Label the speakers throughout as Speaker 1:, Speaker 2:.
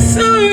Speaker 1: continuer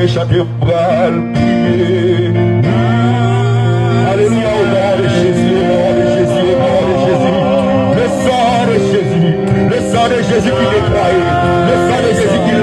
Speaker 1: chanter, on va le prier. Alléluia au nom de Jésus, au nom de Jésus, au nom de Jésus. Le sang de Jésus qui nettoie, le sang de Jésus qui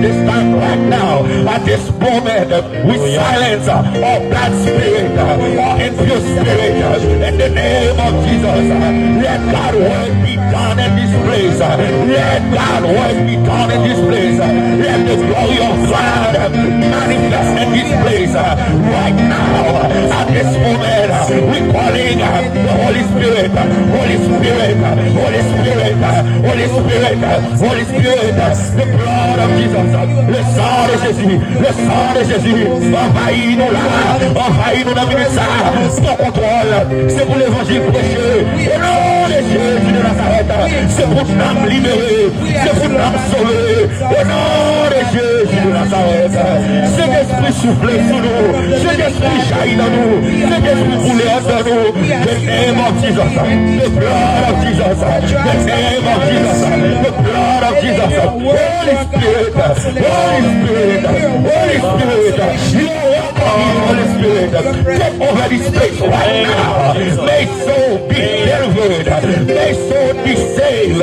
Speaker 1: this time, right now, at this moment, we silence all bad spirit, all impure spirit, in the name of Jesus. Let God's word be done in this place. Let God's word be done in this place. Let the glory of God manifest in this place. Right now, at this moment, we're calling the Holy Spirit, Holy Spirit, Holy Spirit, Holy Spirit, Holy Spirit, the blood of Jesus, le sang de Jésus, le sang de Jésus, envahis-nous là, envahis-nous dans le ministère, sans contrôle, c'est pour l'évangile prêché, au nom de Jésus de Nazareth, c'est pour l'âme libérée, c'est pour l'âme sauvée, au nom de Jésus de Nazareth, cet esprit soufflé sur nous, cet esprit jaillit dans nous, cet esprit boulé entre nous, the name of Jesus, the blood of Jesus, the name of Jesus, the blood of Jesus, Holy Spirit, Holy Spirit, Holy Spirit, you are welcome, Holy Spirit, take over this place right now, may soul be delivered, may soul be saved,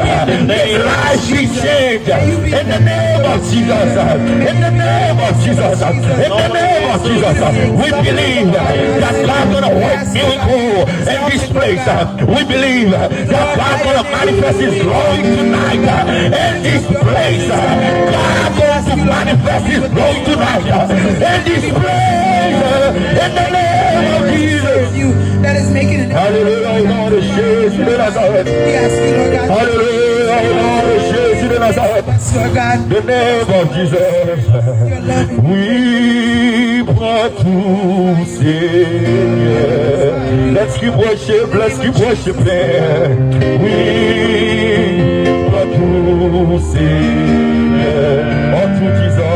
Speaker 1: may life be changed, in the name of Jesus, in the name of Jesus, in the name of Jesus, we believe that God's going to work miracle in this place, we believe that God's going to manifest His glory tonight in this place, God going to manifest His glory tonight in this place, in the name of Jesus.
Speaker 2: That is making an
Speaker 1: Hallelujah, Lord, the Jesus de Nazareth.
Speaker 2: We ask you, Lord God,
Speaker 1: Hallelujah, Lord, the Jesus de Nazareth.
Speaker 2: Lord God,
Speaker 1: The name of Jesus.
Speaker 2: your love.
Speaker 1: We brought to Seigneur. Let's keep worship, let's keep worshiping. We brought to Seigneur. Unto Jesus.